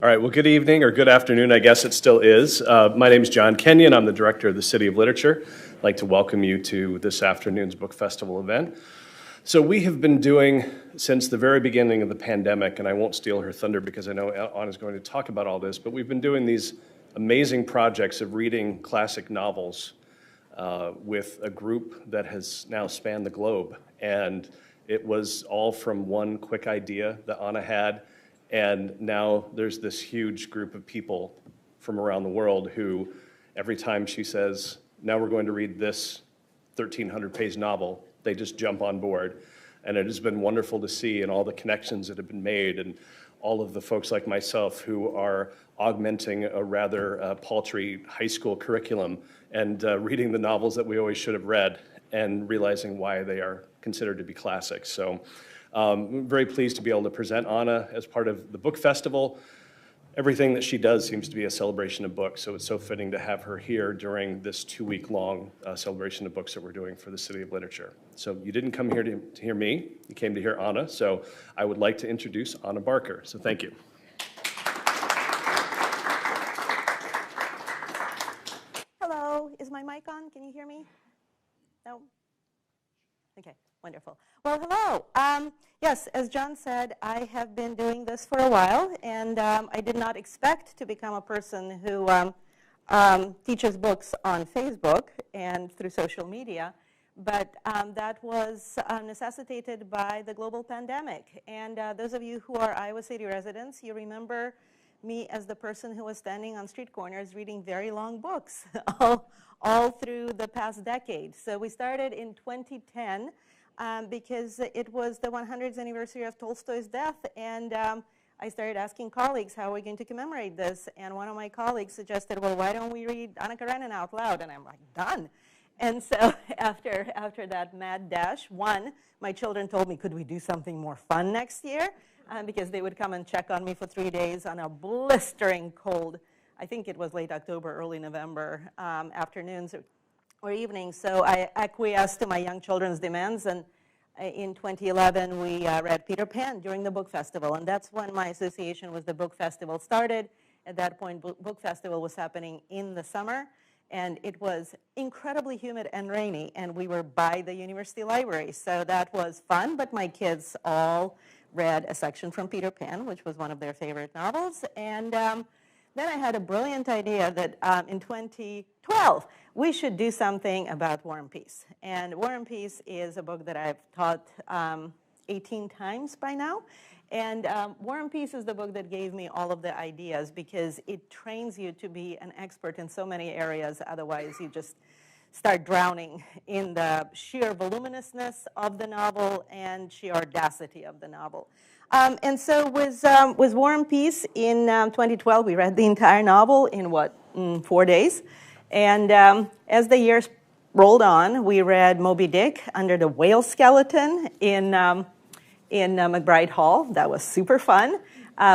All right, well, good evening, or good afternoon, I guess it still is. My name is John Kenyon. I'm the director of the City of Literature. I'd like to welcome you to this afternoon's book festival event. So we have been doing, since the very beginning of the pandemic, and I won't steal her thunder because I know Anna's going to talk about all this, but we've been doing these amazing projects of reading classic novels with a group that has now spanned the globe. And it was all from one quick idea that Anna had. And now there's this huge group of people from around the world who, every time she says, now we're going to read this 1,300-page novel, they just jump on board. And it has been wonderful to see, and all the connections that have been made, and all of the folks like myself who are augmenting a rather paltry high school curriculum and reading the novels that we always should have read and realizing why they are considered to be classics. So I'm very pleased to be able to present Anna as part of the book festival. Everything that she does seems to be a celebration of books, so it's so fitting to have her here during this 2-week-long celebration of books that we're doing for the City of Literature. So you didn't come here to hear me, you came to hear Anna, so I would like to introduce Anna Barker, so thank you. Hello, is my mic on? Can you hear me? No? Okay, wonderful. Well, hello. Yes, as John said, I have been doing this for a while, and I did not expect to become a person who teaches books on Facebook and through social media, but that was necessitated by the global pandemic. And those of you who are Iowa City residents, you remember me as the person who was standing on street corners reading very long books all through the past decade. So we started in 2010 because it was the 100th anniversary of Tolstoy's death, and I started asking colleagues, how are we going to commemorate this? And one of my colleagues suggested, well, why don't we read Anna Karenina out loud? And I'm like, done. And so after that mad dash, my children told me, could we do something more fun next year? Because they would come and check on me for 3 days on a blistering cold, I think it was late October, early November afternoons or evenings. So I acquiesced to my young children's demands, and in 2011 we read Peter Pan during the book festival, and that's when my association with the book festival started. At that point, book festival was happening in the summer, and it was incredibly humid and rainy, and we were by the university library, so that was fun. But my kids all read a section from Peter Pan, which was one of their favorite novels, and then I had a brilliant idea that in 2012 we should do something about War and Peace. And War and Peace is a book that I've taught 18 times by now. And War and Peace is the book that gave me all of the ideas, because it trains you to be an expert in so many areas. Otherwise, you just start drowning in the sheer voluminousness of the novel and sheer audacity of the novel. And so with War and Peace in 2012, we read the entire novel in 4 days. And as the years rolled on, we read Moby Dick under the whale skeleton in McBride Hall. That was super fun.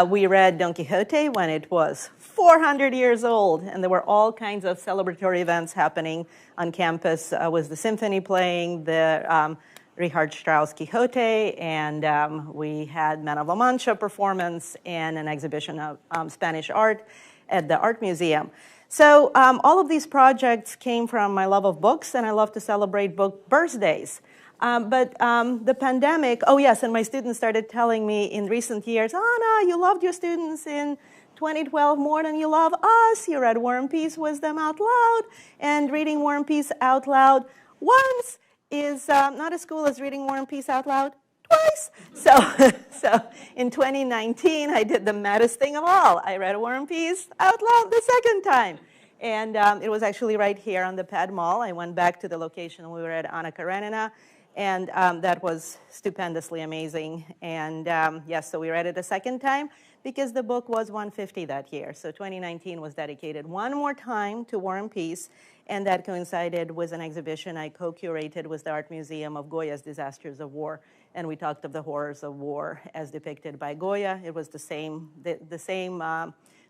We read Don Quixote when it was 400 years old, and there were all kinds of celebratory events happening on campus. Was the symphony playing, the Richard Strauss Quixote, and we had Man of La Mancha performance and an exhibition of Spanish art at the Art Museum. So all of these projects came from my love of books, and I love to celebrate book birthdays. But the pandemic, oh yes, and my students started telling me in recent years, Anna, you loved your students in 2012 more than you love us. You read War and Peace with them out loud, and reading War and Peace out loud once is not as cool as reading War and Peace out loud twice. So in 2019, I did the maddest thing of all. I read War and Peace out loud the second time. And it was actually right here on the Pad Mall. I went back to the location we were at Anna Karenina, and that was stupendously amazing. And yes, so we read it a second time because the book was 150 that year. So 2019 was dedicated one more time to War and Peace, and that coincided with an exhibition I co-curated with the Art Museum of Goya's Disasters of War. And we talked of the horrors of war as depicted by Goya. It was the same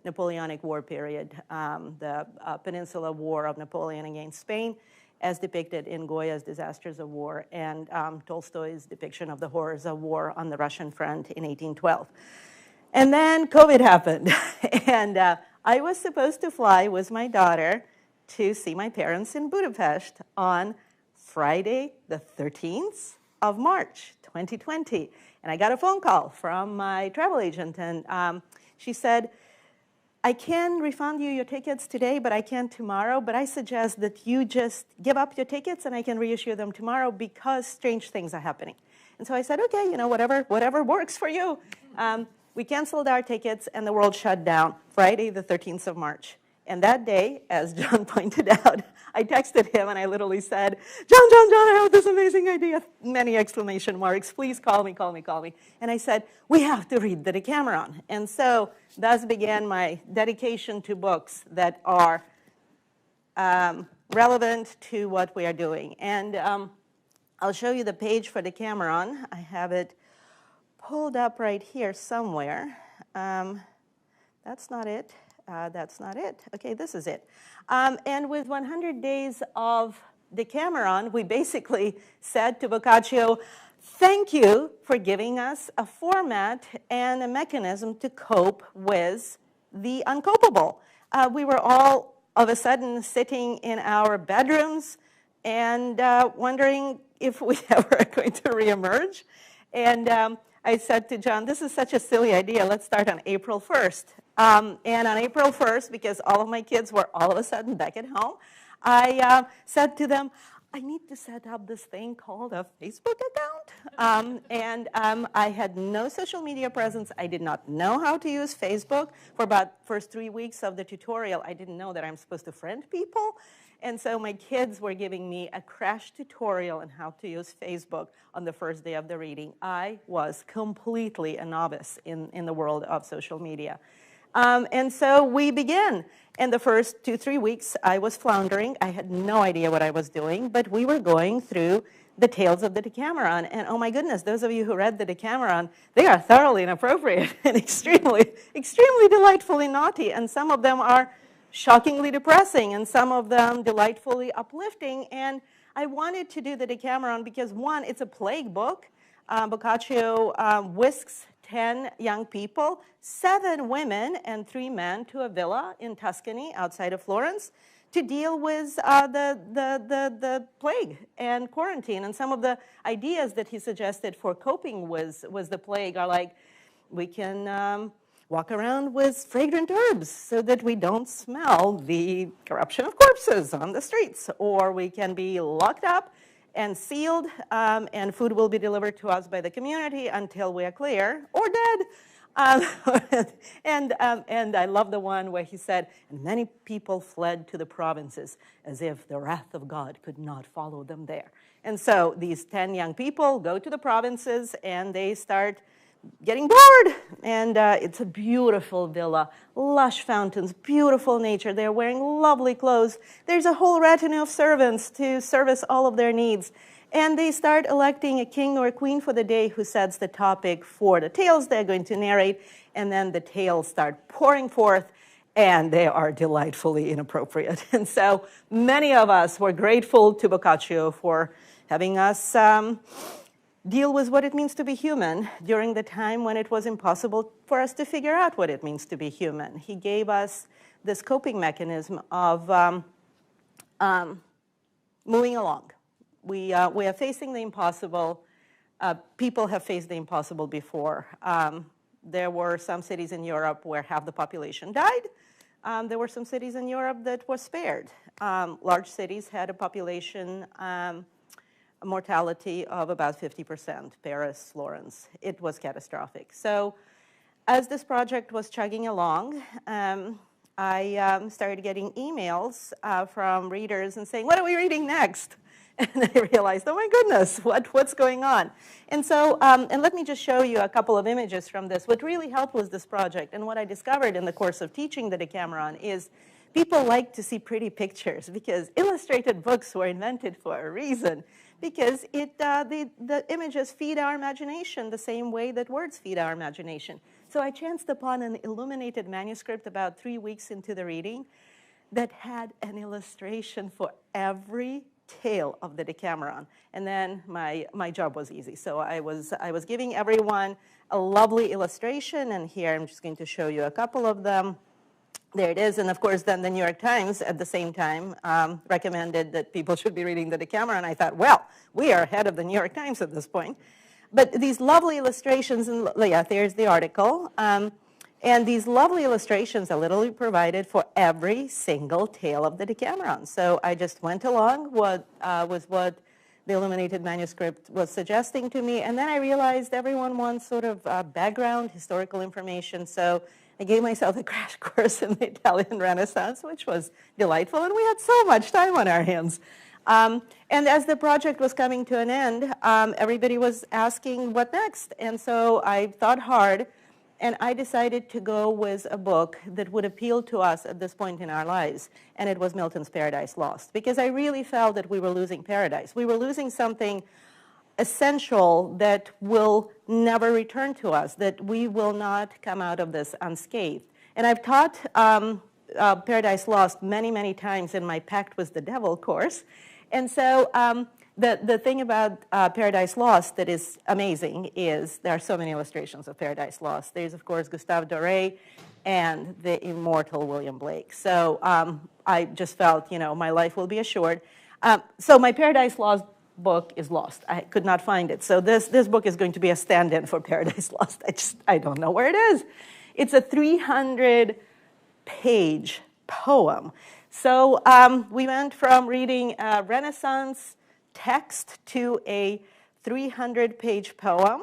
Napoleonic War period, the Peninsula War of Napoleon against Spain, as depicted in Goya's Disasters of War, and Tolstoy's depiction of the horrors of war on the Russian front in 1812. And then COVID happened. And I was supposed to fly with my daughter to see my parents in Budapest on Friday, the 13th of March, 2020. And I got a phone call from my travel agent, and she said, I can refund you your tickets today, but I can't tomorrow. But I suggest that you just give up your tickets and I can reissue them tomorrow because strange things are happening. And so I said, okay, whatever works for you. We canceled our tickets and the world shut down Friday, the 13th of March. And that day, as John pointed out, I texted him and I literally said, John, I have this amazing idea. Many exclamation marks. Please call me. And I said, we have to read the Decameron. And so thus began my dedication to books that are relevant to what we are doing. And I'll show you the page for Decameron. I have it pulled up right here somewhere. That's not it. That's not it. Okay, this is it. And with 100 days of Decameron, we basically said to Boccaccio, thank you for giving us a format and a mechanism to cope with the uncopable. We were all of a sudden sitting in our bedrooms and wondering if we ever are going to reemerge. And I said to John, this is such a silly idea. Let's start on April 1st. And on April 1st, because all of my kids were all of a sudden back at home, I said to them, I need to set up this thing called a Facebook account. I had no social media presence. I did not know how to use Facebook. For about first 3 weeks of the tutorial, I didn't know that I'm supposed to friend people. And so my kids were giving me a crash tutorial on how to use Facebook on the first day of the reading. I was completely a novice in the world of social media. And so we began. And the first 2-3 weeks, I was floundering. I had no idea what I was doing, but we were going through the tales of the Decameron. And oh my goodness, those of you who read the Decameron, they are thoroughly inappropriate and extremely delightfully naughty. And some of them are shockingly depressing, and some of them delightfully uplifting. And I wanted to do the Decameron because, one, it's a plague book. Boccaccio whisks 10 young people, 7 women and 3 men, to a villa in Tuscany outside of Florence to deal with the plague and quarantine. And some of the ideas that he suggested for coping with the plague are like, we can walk around with fragrant herbs so that we don't smell the corruption of corpses on the streets. Or we can be locked up and sealed, and food will be delivered to us by the community until we are clear or dead. And I love the one where he said, and many people fled to the provinces as if the wrath of God could not follow them there. And so these 10 young people go to the provinces and they start getting bored. And it's a beautiful villa, lush fountains, beautiful nature. They're wearing lovely clothes. There's a whole retinue of servants to service all of their needs. And they start electing a king or a queen for the day who sets the topic for the tales they're going to narrate. And then the tales start pouring forth, and they are delightfully inappropriate. And so many of us were grateful to Boccaccio for having us deal with what it means to be human during the time when it was impossible for us to figure out what it means to be human. He gave us this coping mechanism of moving along. We are facing the impossible. People have faced the impossible before. There were some cities in Europe where half the population died. There were some cities in Europe that were spared. Large cities had a population mortality of about 50%, Paris, Florence. It was catastrophic. So as this project was chugging along, I started getting emails from readers and saying, what are we reading next? And I realized, oh my goodness, what's going on? And so, and let me just show you a couple of images from this. What really helped was this project, and what I discovered in the course of teaching the Decameron is people like to see pretty pictures because illustrated books were invented for a reason. Because the images feed our imagination the same way that words feed our imagination. So I chanced upon an illuminated manuscript about 3 weeks into the reading that had an illustration for every tail of the Decameron. And then my job was easy. So I was giving everyone a lovely illustration, and here I'm just going to show you a couple of them. There it is, and of course then the New York Times at the same time recommended that people should be reading the Decameron. I thought, well, we are ahead of the New York Times at this point. But these lovely illustrations, and yeah, there's the article. And these lovely illustrations are literally provided for every single tale of the Decameron. So I just went along with what the illuminated manuscript was suggesting to me, and then I realized everyone wants sort of background, historical information. So I gave myself a crash course in the Italian Renaissance, which was delightful, and we had so much time on our hands. And as the project was coming to an end, everybody was asking what next. And so I thought hard, and I decided to go with a book that would appeal to us at this point in our lives, and it was Milton's Paradise Lost, because I really felt that we were losing paradise. We were losing something essential that will never return to us, that we will not come out of this unscathed. And I've taught Paradise Lost many, many times in my Pact with the Devil course. And so the thing about Paradise Lost that is amazing is there are so many illustrations of Paradise Lost. There's, of course, Gustave Doré and the immortal William Blake. So I just felt, my life will be assured. So my Paradise Lost book is lost. I could not find it. So this book is going to be a stand-in for Paradise Lost. I don't know where it is. It's a 300-page poem. So we went from reading a Renaissance text to a 300-page poem.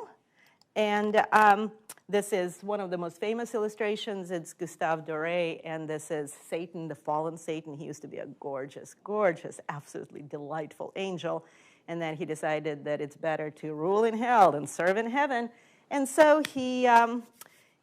And this is one of the most famous illustrations. It's Gustave Doré, and this is Satan, the fallen Satan. He used to be a gorgeous, gorgeous, absolutely delightful angel. And then he decided that it's better to rule in hell than serve in heaven. And so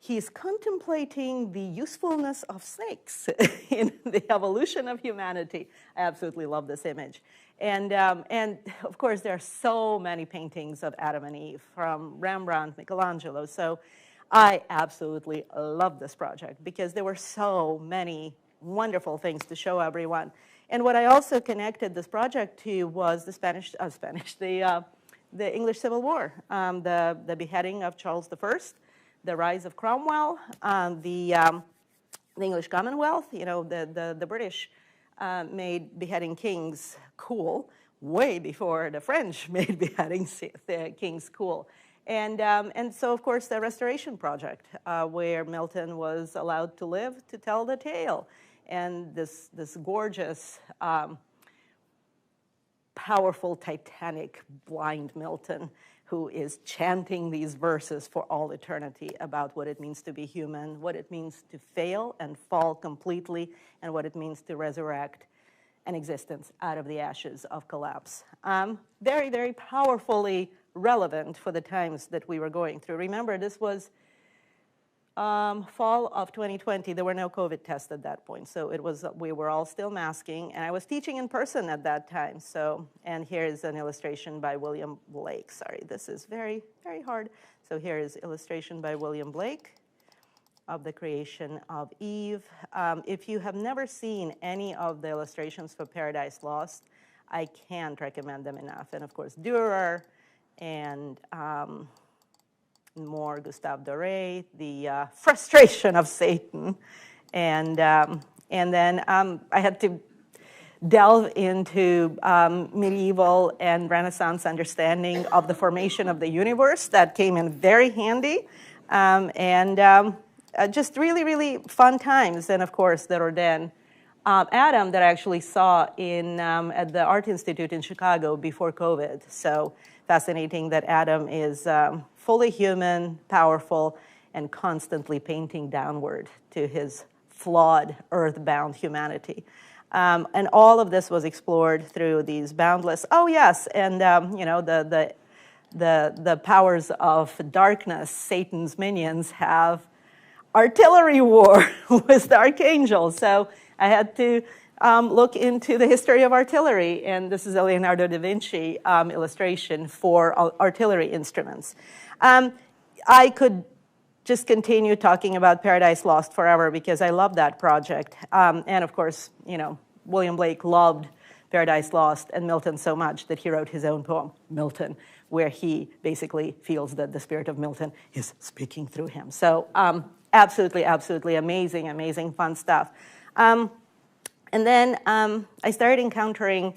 he's contemplating the usefulness of snakes in the evolution of humanity. I absolutely love this image. And of course, there are so many paintings of Adam and Eve from Rembrandt, Michelangelo. So I absolutely love this project because there were so many wonderful things to show everyone. And what I also connected this project to was the English Civil War, the beheading of Charles I, the rise of Cromwell, the English Commonwealth. The British made beheading kings cool way before the French made beheading kings cool. And so, of course, the Restoration Project, where Milton was allowed to live to tell the tale. And this gorgeous, powerful, titanic, blind Milton, who is chanting these verses for all eternity about what it means to be human, what it means to fail and fall completely, and what it means to resurrect an existence out of the ashes of collapse. Very, very powerfully relevant for the times that we were going through. Remember, this was fall of 2020. There were no COVID tests at that point, so we were all still masking, and I was teaching in person at that time. And here is an illustration by William Blake. Sorry, this is very, very hard. So here is illustration by William Blake of the creation of Eve. If you have never seen any of the illustrations for Paradise Lost, I can't recommend them enough. And of course, Dürer and more Gustave Doré, the frustration of Satan, and then I had to delve into medieval and Renaissance understanding of the formation of the universe. That came in very handy, just really, really fun times. And of course, there were then Adam that I actually saw at the Art Institute in Chicago before COVID. So fascinating that Adam is fully human, powerful, and constantly painting downward to his flawed, earthbound humanity. And all of this was explored through these boundless, and the powers of darkness, Satan's minions, have artillery war with the archangel. So I had to look into the history of artillery, and this is a Leonardo da Vinci illustration for artillery instruments. I could just continue talking about Paradise Lost forever because I love that project. And of course, William Blake loved Paradise Lost and Milton so much that he wrote his own poem, Milton, where he basically feels that the spirit of Milton is speaking through him. So absolutely, absolutely amazing, amazing fun stuff. And then I started encountering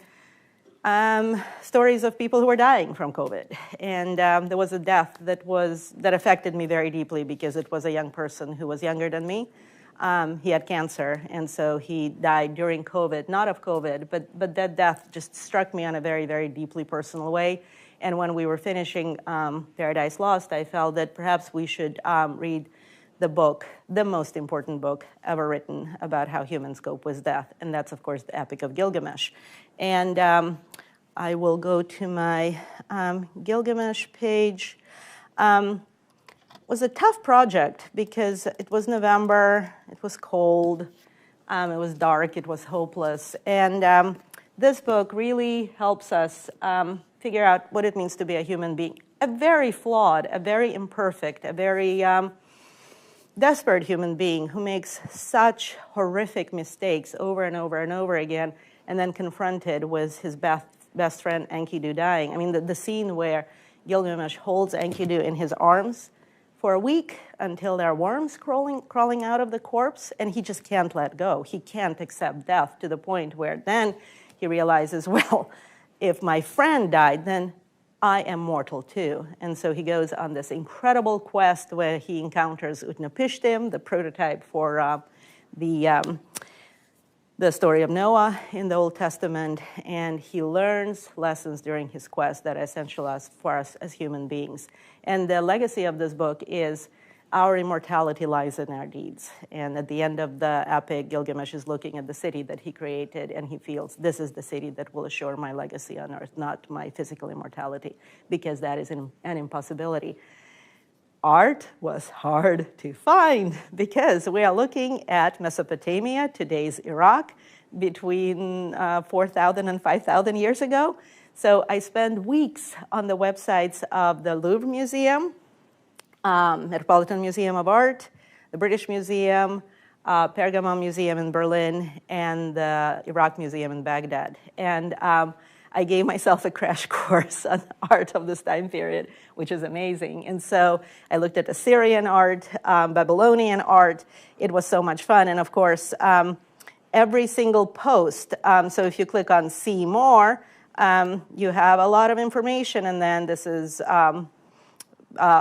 stories of people who were dying from COVID. And there was a death that affected me very deeply because it was a young person who was younger than me. He had cancer, and so he died during COVID, not of COVID, but that death just struck me on a very, very deeply personal way. And when we were finishing Paradise Lost, I felt that perhaps we should read the book, the most important book ever written about how humans cope with death, and that's, of course, the Epic of Gilgamesh. And I will go to my Gilgamesh page. It was a tough project because it was November, it was cold, it was dark, it was hopeless. And this book really helps us figure out what it means to be a human being. A very flawed, a very imperfect, a very desperate human being who makes such horrific mistakes over and over and over again, and then confronted with his best friend Enkidu dying. I mean, the scene where Gilgamesh holds Enkidu in his arms for a week until there are worms crawling out of the corpse, and he just can't let go. He can't accept death to the point where then he realizes, well, if my friend died, then I am mortal too. And so he goes on this incredible quest where he encounters Utnapishtim, the prototype for the story of Noah in the Old Testament, and he learns lessons during his quest that are essential for us as human beings. And the legacy of this book is our immortality lies in our deeds. And at the end of the epic, Gilgamesh is looking at the city that he created, and he feels, this is the city that will assure my legacy on earth, not my physical immortality, because that is an impossibility. Art was hard to find because we are looking at Mesopotamia, today's Iraq, between 4,000 and 5,000 years ago. So I spent weeks on the websites of the Louvre Museum, Metropolitan Museum of Art, the British Museum, Pergamon Museum in Berlin, and the Iraq Museum in Baghdad. And I gave myself a crash course on art of this time period, which is amazing. And so I looked at Assyrian art, Babylonian art. It was so much fun. And of course, every single post, so if you click on See More, you have a lot of information. And then this is a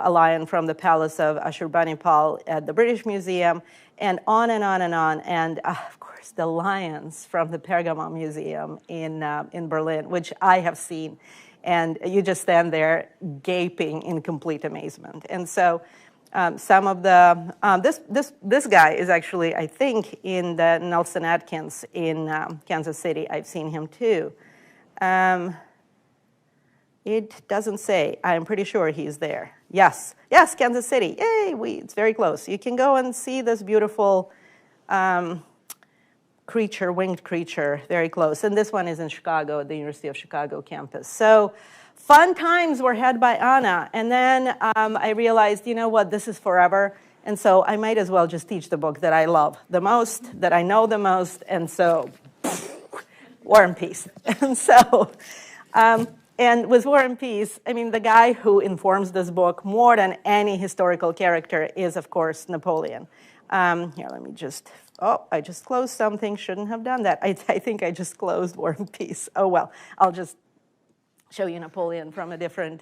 lion from the palace of Ashurbanipal at the British Museum, and on and on and on. And of course, the lions from the Pergamon Museum in Berlin, which I have seen. And you just stand there gaping in complete amazement. And so some of the, this guy is actually, I think, in the Nelson Atkins in Kansas City. I've seen him too. It doesn't say. I'm pretty sure he's there. Yes, Kansas City. Yay, it's very close. You can go and see this beautiful creature, winged creature, very close. And this one is in Chicago, at the University of Chicago campus. So fun times were had by Anna. And then I realized, you know what, this is forever. And so I might as well just teach the book that I love the most, that I know the most. And so, War and Peace. And so, and with War and Peace, I mean, the guy who informs this book more than any historical character is, of course, Napoleon. Here, let me just, I just closed something. Shouldn't have done that. I think I just closed War and Peace. Oh, well, I'll just show you Napoleon from a different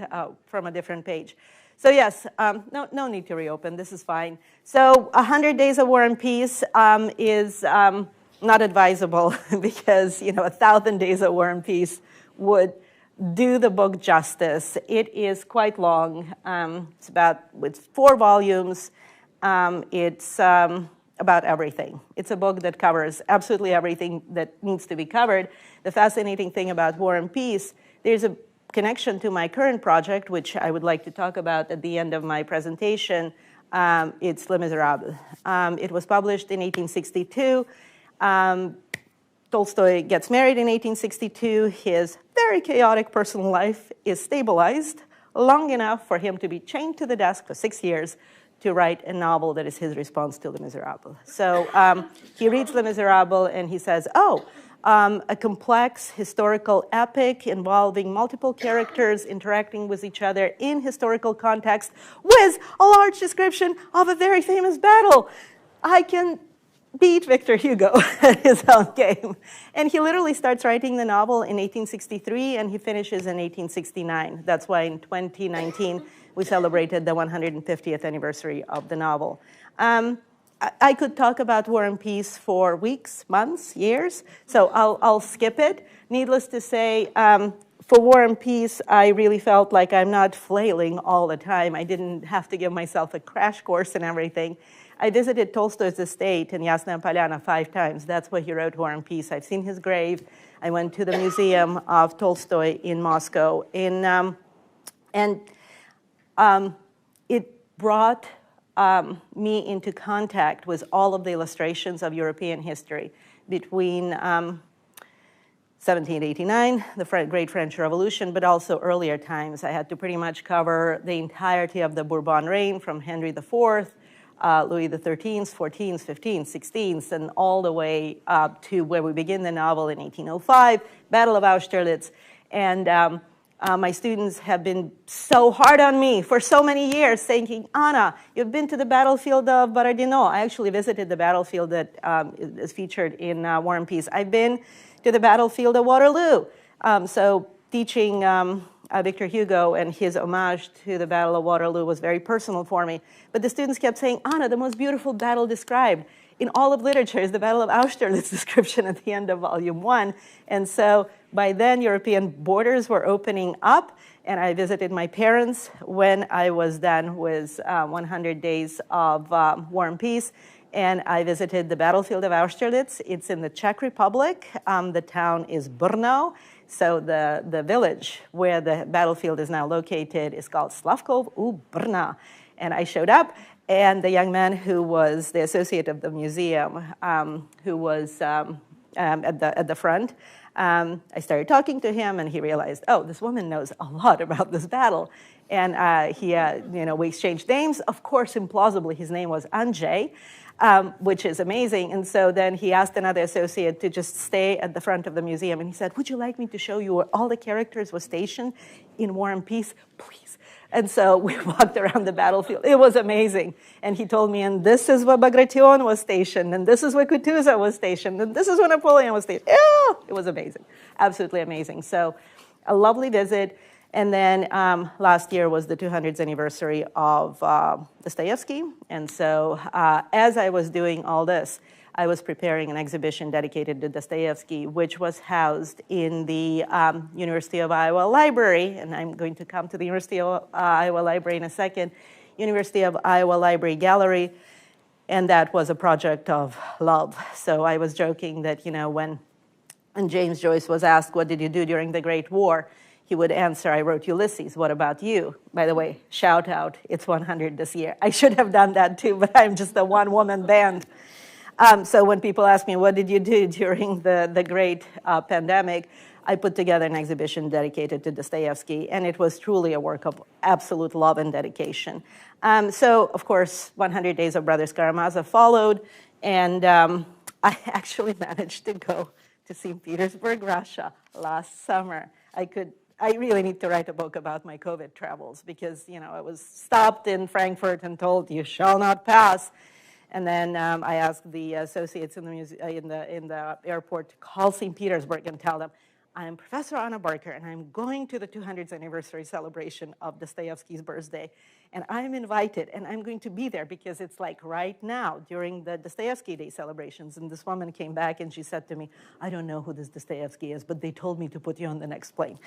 page. So yes, no need to reopen. This is fine. So 100 Days of War and Peace is not advisable because, 1,000 Days of War and Peace would do the book justice. It is quite long. It's 4 volumes. It's about everything. It's a book that covers absolutely everything that needs to be covered. The fascinating thing about War and Peace, there's a connection to my current project, which I would like to talk about at the end of my presentation. It's Les Misérables. It was published in 1862. Tolstoy gets married in 1862. His very chaotic personal life is stabilized long enough for him to be chained to the desk for 6 years to write a novel that is his response to Les Misérables. So he reads Les Misérables and he says, a complex historical epic involving multiple characters interacting with each other in historical context with a large description of a very famous battle. I can beat Victor Hugo at his own game. And he literally starts writing the novel in 1863, and he finishes in 1869. That's why in 2019, we celebrated the 150th anniversary of the novel. I could talk about War and Peace for weeks, months, years, so I'll skip it. Needless to say, for War and Peace, I really felt like I'm not flailing all the time. I didn't have to give myself a crash course and everything. I visited Tolstoy's estate in Yasnaya Polyana 5 times. That's where he wrote War and Peace. I've seen his grave. I went to the Museum of Tolstoy in Moscow. It brought me into contact with all of the illustrations of European history between 1789, the Great French Revolution, but also earlier times. I had to pretty much cover the entirety of the Bourbon reign from Henry IV, Louis XIII, XIVs, XVs, XVIs, and all the way up to where we begin the novel in 1805, Battle of Austerlitz. And my students have been so hard on me for so many years, thinking, Anna, you've been to the battlefield of Borodino. I actually visited the battlefield that is featured in War and Peace. I've been to the battlefield of Waterloo. So teaching Victor Hugo and his homage to the Battle of Waterloo was very personal for me. But the students kept saying, Anna, the most beautiful battle described in all of literature is the Battle of Austerlitz description at the end of Volume 1. And so by then, European borders were opening up, and I visited my parents when I was done with 100 Days of War and Peace. And I visited the battlefield of Austerlitz. It's in the Czech Republic. The town is Brno. So the village where the battlefield is now located is called Slavkov u Brna. And I showed up, and the young man who was the associate of the museum, who was at the front, I started talking to him, and he realized, oh, this woman knows a lot about this battle. And we exchanged names. Of course, implausibly, his name was Andrzej, which is amazing. And so then he asked another associate to just stay at the front of the museum. And he said, would you like me to show you where all the characters were stationed in War and Peace? Please. And so we walked around the battlefield. It was amazing. And he told me, and this is where Bagration was stationed, and this is where Kutuzov was stationed, and this is where Napoleon was stationed. Yeah, it was amazing. Absolutely amazing. So a lovely visit. And then last year was the 200th anniversary of Dostoevsky. And so as I was doing all this, I was preparing an exhibition dedicated to Dostoevsky, which was housed in the University of Iowa Library. And I'm going to come to the University of Iowa Library in a second. University of Iowa Library Gallery. And that was a project of love. So I was joking that, when James Joyce was asked, what did you do during the Great War? He would answer, I wrote Ulysses. What about you? By the way, shout out, it's 100 this year. I should have done that too, but I'm just a one-woman band. So when people ask me, what did you do during the great pandemic? I put together an exhibition dedicated to Dostoevsky, and it was truly a work of absolute love and dedication. So, of course, 100 Days of Brothers Karamazov followed, and I actually managed to go to St. Petersburg, Russia last summer. I really need to write a book about my COVID travels because, I was stopped in Frankfurt and told, you shall not pass. And then I asked the associates in the airport to call St. Petersburg and tell them, I'm Professor Anna Barker, and I'm going to the 200th anniversary celebration of Dostoevsky's birthday. And I'm invited, and I'm going to be there because it's like right now during the Dostoevsky Day celebrations. And this woman came back, and she said to me, I don't know who this Dostoevsky is, but they told me to put you on the next plane.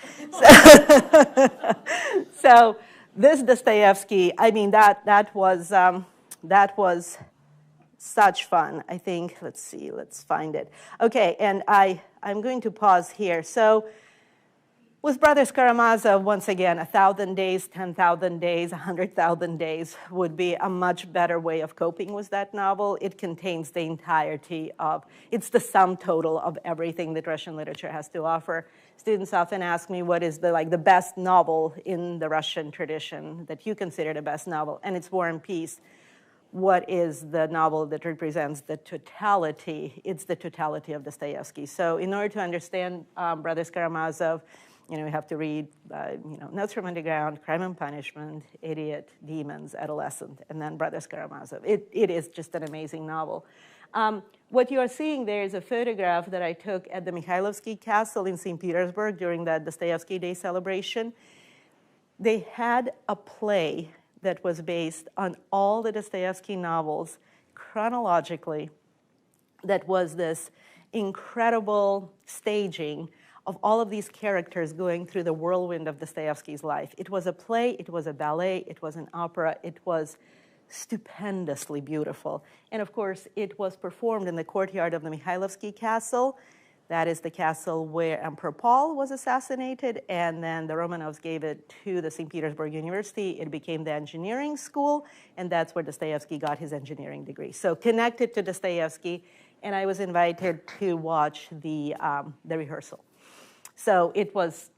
So this Dostoevsky, I mean, that was such fun, I think. Let's see, let's find it. Okay, and I'm going to pause here. So with Brothers Karamazov, once again, 1,000 days, 10,000 days, 100,000 days would be a much better way of coping with that novel. It contains the entirety of, it's the sum total of everything that Russian literature has to offer. Students often ask me what is the best novel in the Russian tradition that you consider the best novel, and it's War and Peace. what is the novel that represents the totality. It's the totality of Dostoevsky. So in order to understand Brothers Karamazov, we have to read Notes from Underground, Crime and Punishment, Idiot, Demons, Adolescent, and then Brothers Karamazov. It is just an amazing novel. What you are seeing there is a photograph that I took at the Mikhailovsky Castle in St. Petersburg during the Dostoevsky Day celebration. They had a play that was based on all the Dostoevsky novels chronologically, that was this incredible staging of all of these characters going through the whirlwind of Dostoevsky's life. It was a play, it was a ballet, it was an opera, it was stupendously beautiful. And of course, it was performed in the courtyard of the Mikhailovsky Castle. That is the castle where Emperor Paul was assassinated, and then the Romanovs gave it to the St. Petersburg University. It became the engineering school, and that's where Dostoevsky got his engineering degree. So connected to Dostoevsky, and I was invited to watch the rehearsal. So it was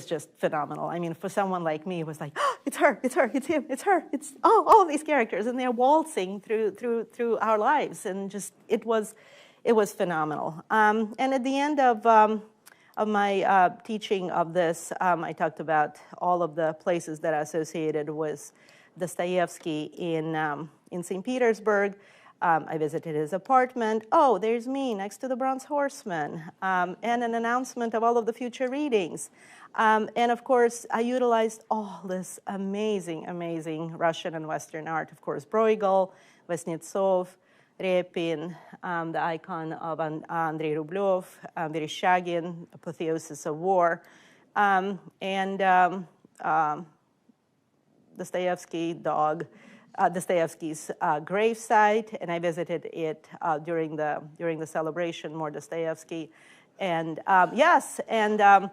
just phenomenal. I mean, for someone like me, it was like, oh, it's her, it's her, it's him, it's her, it's all these characters, and they're waltzing through our lives, and just it was phenomenal. And at the end of my teaching of this, I talked about all of the places that are associated with Dostoevsky in St. Petersburg. I visited his apartment. Oh, there's me next to the Bronze Horseman, and an announcement of all of the future readings. And of course, I utilized all this amazing, amazing Russian and Western art. Of course, Bruegel, Kuznetsov, Repin, the icon of Andrei Rublev, Vereshchagin, Apotheosis of War, and Dostoevsky dog, Dostoevsky's gravesite, and I visited it during the celebration, more Dostoevsky, and yes, and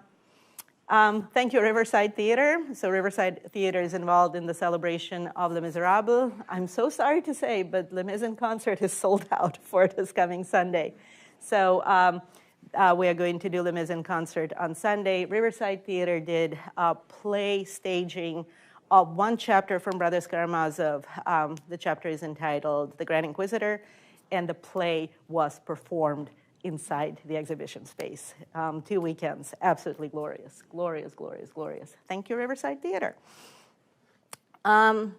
thank you, Riverside Theater. So Riverside Theater is involved in the celebration of Les Misérables. I'm so sorry to say, but Les Mis in concert is sold out for this coming Sunday. So we are going to do Les Mis in concert on Sunday. Riverside Theater did a play staging of one chapter from Brothers Karamazov. The chapter is entitled The Grand Inquisitor, and the play was performed inside the exhibition space. 2 weekends, absolutely glorious, glorious, glorious, glorious. Thank you, Riverside Theater. At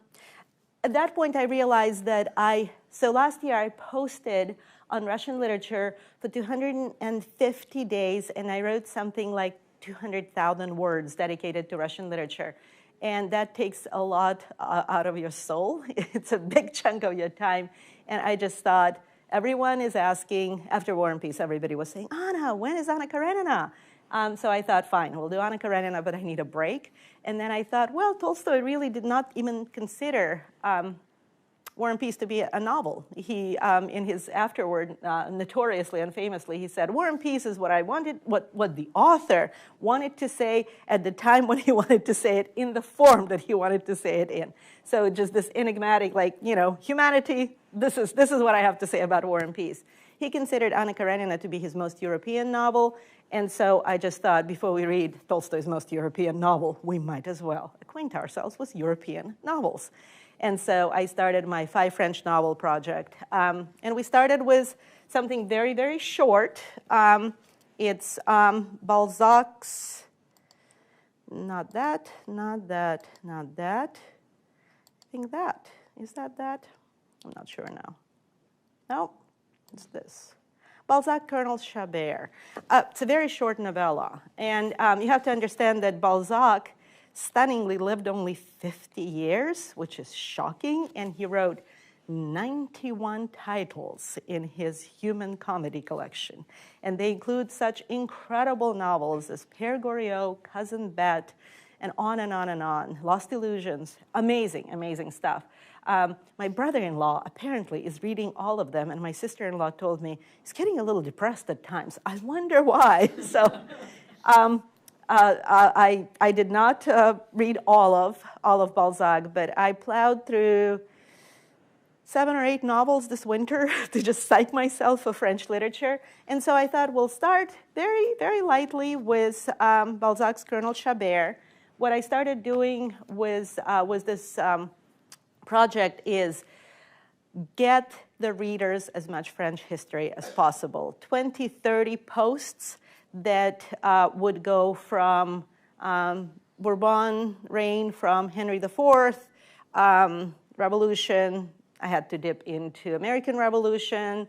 that point, I realized that so last year I posted on Russian literature for 250 days, and I wrote something like 200,000 words dedicated to Russian literature. And that takes a lot out of your soul. It's a big chunk of your time. And I just thought, everyone is asking, after War and Peace, everybody was saying, Anna, when is Anna Karenina? So I thought, fine, we'll do Anna Karenina, but I need a break. And then I thought, well, Tolstoy really did not even consider War and Peace to be a novel. He, in his afterword, notoriously and famously, he said, War and Peace is what I wanted, what the author wanted to say at the time when he wanted to say it, in the form that he wanted to say it in. So just this enigmatic, like, humanity, this is what I have to say about War and Peace. He considered Anna Karenina to be his most European novel, and so I just thought, before we read Tolstoy's most European novel, we might as well acquaint ourselves with European novels. And so I started my 5 French novel project. And we started with something very, very short. It's Balzac's, not that. I think that. Is that? I'm not sure now. No, it's this. Balzac, Colonel Chabert. It's a very short novella. And you have to understand that Balzac stunningly lived only 50 years, which is shocking, and he wrote 91 titles in his human comedy collection. And they include such incredible novels as Père Goriot, Cousin Bet, and on and on and on. Lost Illusions, amazing, amazing stuff. My brother-in-law apparently is reading all of them, and my sister-in-law told me he's getting a little depressed at times. I wonder why. So I did not read all of Balzac, but I plowed through 7 or 8 novels this winter to just psych myself for French literature. And so I thought we'll start very, very lightly with Balzac's Colonel Chabert. What I started doing was this project is get the readers as much French history as possible. 20, 30 posts that would go from Bourbon reign, from Henry IV, Revolution. I had to dip into American Revolution,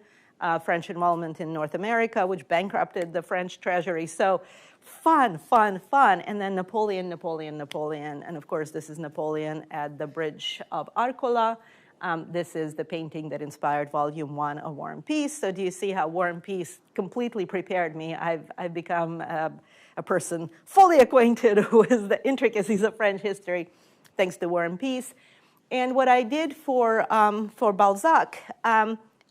French involvement in North America, which bankrupted the French treasury. So fun, fun, fun. And then Napoleon, Napoleon, Napoleon. And of course, this is Napoleon at the Bridge of Arcola. This is the painting that inspired Volume 1 of War and Peace. So do you see how War and Peace completely prepared me? I've become a person fully acquainted with the intricacies of French history thanks to War and Peace. And what I did for Balzac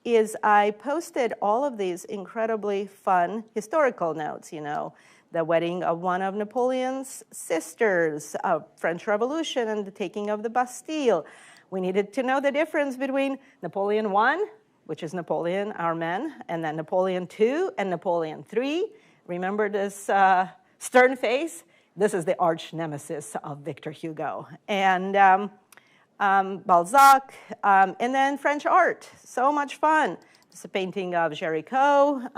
is I posted all of these incredibly fun historical notes, you know, the wedding of one of Napoleon's sisters, French Revolution and the taking of the Bastille. We needed to know the difference between Napoleon I, which is Napoleon, our men, and then Napoleon II and Napoleon III. Remember this stern face? This is the arch nemesis of Victor Hugo. And Balzac, and then French art. So much fun. It's a painting of Géricault,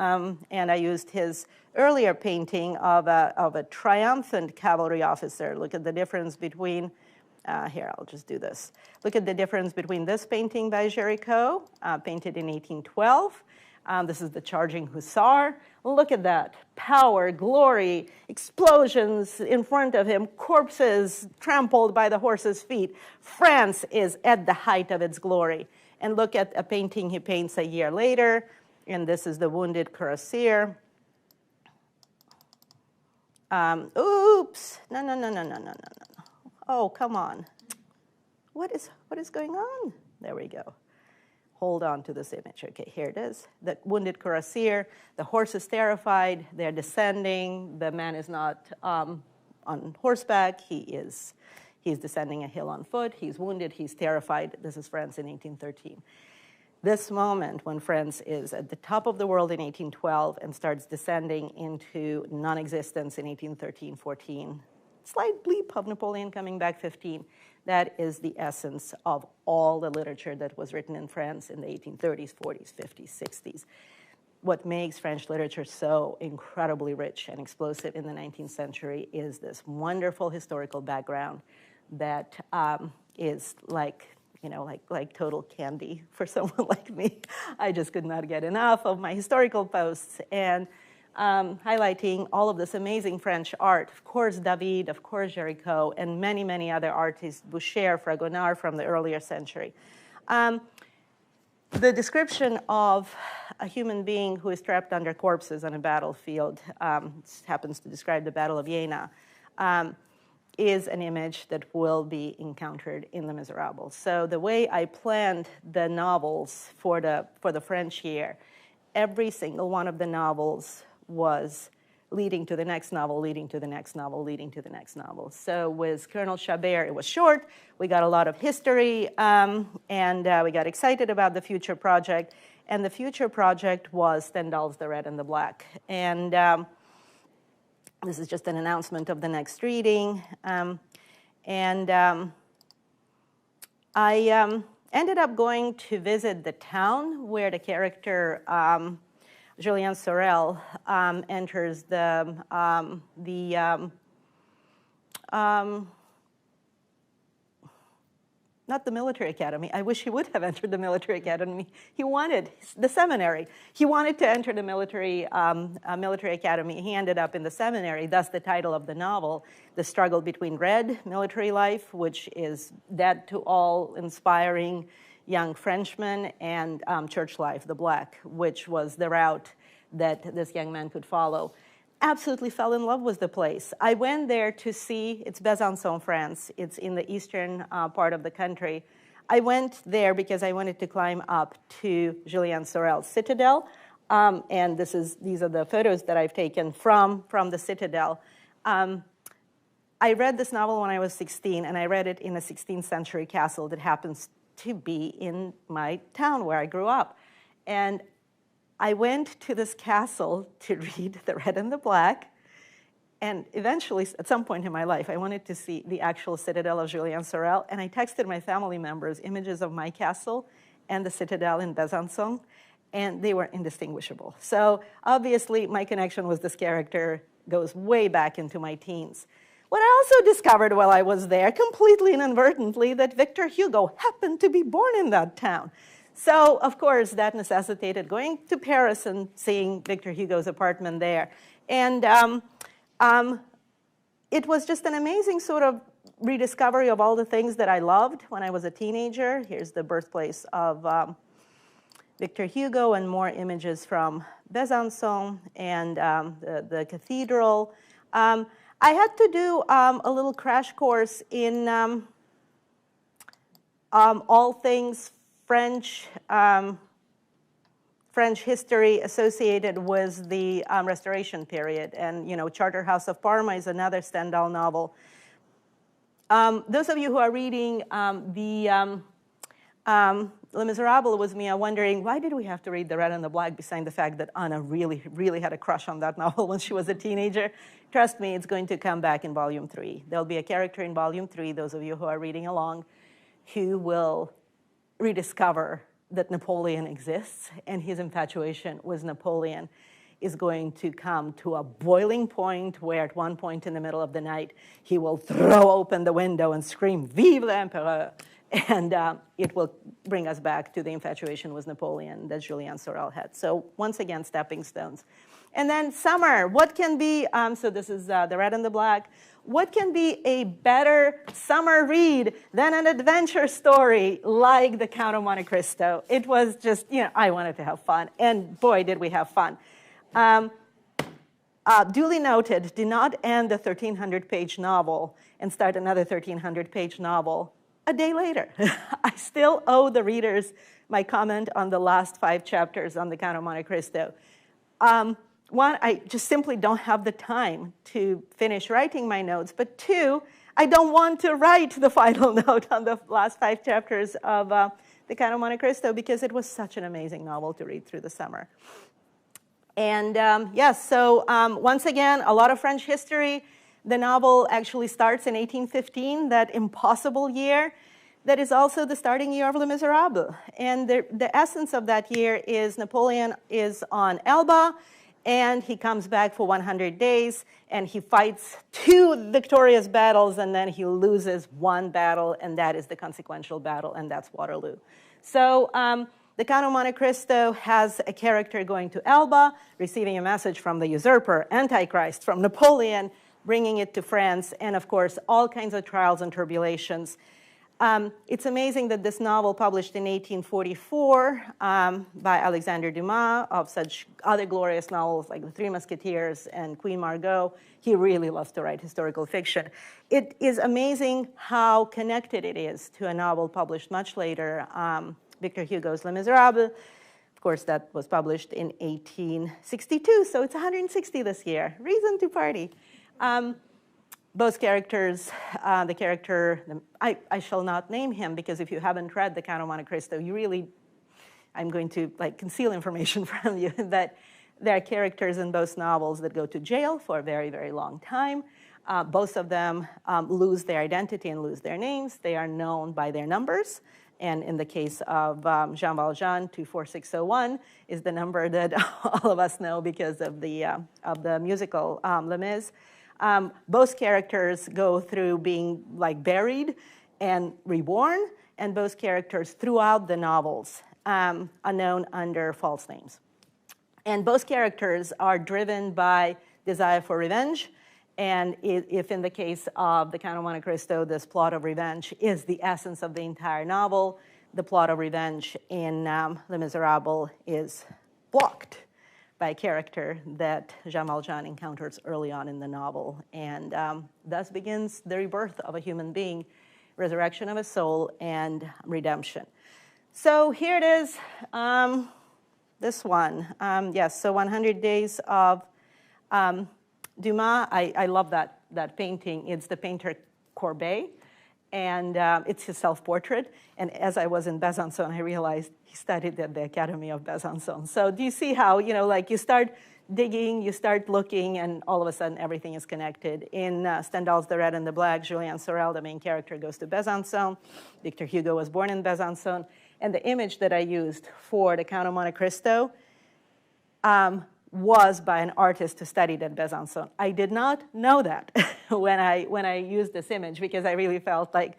and I used his earlier painting of a triumphant cavalry officer. Look at the difference between, here, I'll just do this. Look at the difference between this painting by Géricault, painted in 1812. This is the charging hussar. Look at that. Power, glory, explosions in front of him, corpses trampled by the horse's feet. France is at the height of its glory. And look at a painting he paints a year later, and this is the wounded cuirassier. Oops. No. Oh, come on. What is going on? There we go. Hold on to this image. Okay, here it is. The wounded cuirassier. The horse is terrified. They're descending. The man is not on horseback. He's descending a hill on foot. He's wounded. He's terrified. This is France in 1813. This moment when France is at the top of the world in 1812 and starts descending into non-existence in 1813-14, slight bleep of Napoleon coming back 15, that is the essence of all the literature that was written in France in the 1830s, 40s, 50s, 60s. What makes French literature so incredibly rich and explosive in the 19th century is this wonderful historical background that is like total candy for someone like me. I just could not get enough of my historical posts and highlighting all of this amazing French art. Of course, David, of course, Géricault, and many, many other artists, Boucher, Fragonard from the earlier century. The description of a human being who is trapped under corpses on a battlefield, happens to describe the Battle of Jena, is an image that will be encountered in the Misérables. So the way I planned the novels for the French year, every single one of the novels was leading to the next novel, leading to the next novel, leading to the next novel. So with Colonel Chabert, it was short. We got a lot of history, and we got excited about the future project. And the future project was Stendhal's The Red and the Black. And this is just an announcement of the next reading. I ended up going to visit the town where the character Julien Sorel enters not the military academy. I wish he would have entered the military academy. He wanted the seminary. He wanted to enter the military academy. He ended up in the seminary, thus the title of the novel, The Struggle Between Red, Military Life, which is dead to all inspiring young Frenchmen, and Church Life, the Black, which was the route that this young man could follow. Absolutely fell in love with the place. I went there to see, it's Besançon, France. It's in the eastern part of the country. I went there because I wanted to climb up to Julien Sorel's citadel. And these are the photos that I've taken from the citadel. I read this novel when I was 16, and I read it in a 16th century castle that happens to be in my town where I grew up. And I went to this castle to read The Red and the Black, and eventually, at some point in my life, I wanted to see the actual citadel of Julien Sorel, and I texted my family members images of my castle, and the Citadel in Besançon, and they were indistinguishable. So obviously, my connection with this character goes way back into my teens. What I also discovered while I was there, completely inadvertently, that Victor Hugo happened to be born in that town. So, of course, that necessitated going to Paris and seeing Victor Hugo's apartment there. And it was just an amazing sort of rediscovery of all the things that I loved when I was a teenager. Here's the birthplace of Victor Hugo and more images from Besançon and the cathedral. I had to do a little crash course in all things French history associated with the Restoration period. And, Charterhouse of Parma is another Stendhal novel. Those of you who are reading Les Misérables with me are wondering, why did we have to read The Red and the Black besides the fact that Anna really, really had a crush on that novel when she was a teenager? Trust me, it's going to come back in Volume 3. There'll be a character in Volume 3, those of you who are reading along, who will rediscover that Napoleon exists, and his infatuation with Napoleon is going to come to a boiling point where at one point in the middle of the night, he will throw open the window and scream, "Vive l'Empereur!" And it will bring us back to the infatuation with Napoleon that Julien Sorel had. So once again, stepping stones. And then summer, what can be, so this is The Red and the Black. What can be a better summer read than an adventure story like The Count of Monte Cristo? It was just, I wanted to have fun. And boy, did we have fun. Duly noted, did not end a 1,300-page novel and start another 1,300-page novel a day later. I still owe the readers my comment on the last 5 chapters on The Count of Monte Cristo. One, I just simply don't have the time to finish writing my notes. But 2, I don't want to write the final note on the last 5 chapters of The Count of Monte Cristo because it was such an amazing novel to read through the summer. And yes, so once again, a lot of French history. The novel actually starts in 1815, that impossible year. That is also the starting year of Les Misérables. And the essence of that year is Napoleon is on Elba, and he comes back for 100 days, and he fights 2 victorious battles, and then he loses 1 battle, and that is the consequential battle, and that's Waterloo. So the Count of Monte Cristo has a character going to Elba, receiving a message from the usurper, Antichrist, from Napoleon, bringing it to France, and of course, all kinds of trials and tribulations. It's amazing that this novel, published in 1844 by Alexandre Dumas, of such other glorious novels like The Three Musketeers and Queen Margot, he really loves to write historical fiction. It is amazing how connected it is to a novel published much later, Victor Hugo's Les Misérables. Of course, that was published in 1862, so it's 160 this year. Reason to party. Both characters, the character, I shall not name him because if you haven't read The Count of Monte Cristo, I'm going to conceal information from you that there are characters in both novels that go to jail for a very, very long time. Both of them lose their identity and lose their names. They are known by their numbers. And in the case of Jean Valjean, 24601 is the number that all of us know because of the musical Les Mis. Both characters go through being buried and reborn, and both characters throughout the novels are known under false names. And both characters are driven by desire for revenge, and if in the case of The Count of Monte Cristo, this plot of revenge is the essence of the entire novel, the plot of revenge in Les Misérables is blocked by a character that Jean Valjean encounters early on in the novel. And thus begins the rebirth of a human being, resurrection of a soul, and redemption. So here it is, this one. Yes, so 100 Days of Dumas. I love that painting. It's the painter Courbet. And it's his self-portrait. And as I was in Besançon, I realized he studied at the Academy of Besançon. So do you see how, like you start digging, you start looking, and all of a sudden everything is connected. In Stendhal's The Red and the Black, Julien Sorel, the main character, goes to Besançon. Victor Hugo was born in Besançon. And the image that I used for the Count of Monte Cristo was by an artist who studied at Besançon. I did not know that when I used this image, because I really felt like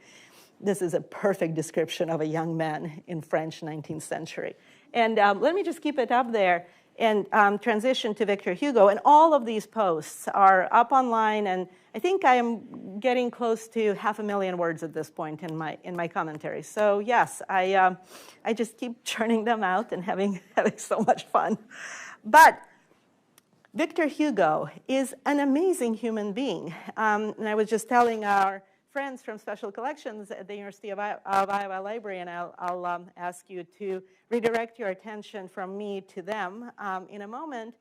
this is a perfect description of a young man in French 19th century. And let me just keep it up there and transition to Victor Hugo. And all of these posts are up online, and I think I am getting close to 500,000 words at this point in my commentary. So yes, I just keep churning them out and having so much fun. But Victor Hugo is an amazing human being. And I was just telling our friends from Special Collections at the University of Iowa Library, and I'll ask you to redirect your attention from me to them in a moment.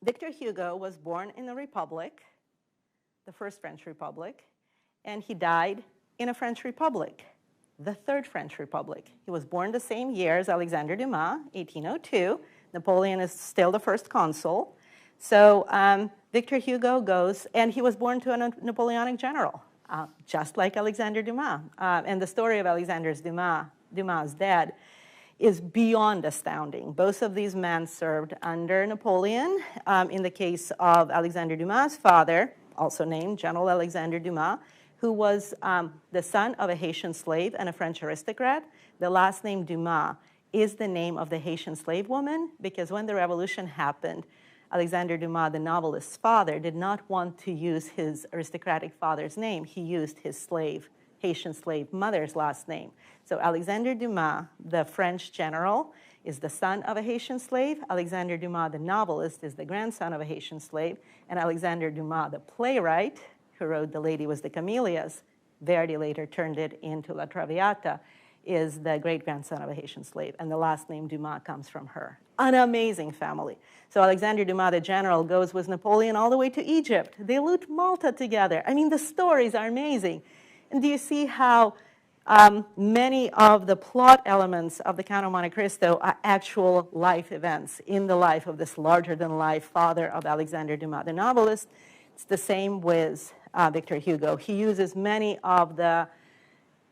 Victor Hugo was born in a republic, the First French Republic, and he died in a French Republic, the Third French Republic. He was born the same year as Alexandre Dumas, 1802. Napoleon is still the first consul. So Victor Hugo goes, and he was born to a Napoleonic general, just like Alexandre Dumas. And the story of Alexandre Dumas' dad is beyond astounding. Both of these men served under Napoleon. In the case of Alexandre Dumas' father, also named General Alexandre Dumas, who was the son of a Haitian slave and a French aristocrat. The last name Dumas is the name of the Haitian slave woman, because when the revolution happened, Alexandre Dumas, the novelist's father, did not want to use his aristocratic father's name. He used his Haitian slave mother's last name. So Alexandre Dumas, the French general, is the son of a Haitian slave. Alexandre Dumas, the novelist, is the grandson of a Haitian slave. And Alexandre Dumas, the playwright, who wrote The Lady with the Camellias, Verdi later turned it into La Traviata, is the great-grandson of a Haitian slave, and the last name Dumas comes from her. An amazing family. So Alexandre Dumas, the general, goes with Napoleon all the way to Egypt. They loot Malta together. I mean, the stories are amazing. And do you see how many of the plot elements of the Count of Monte Cristo are actual life events in the life of this larger-than-life father of Alexandre Dumas, the novelist? It's the same with Victor Hugo. He uses many of the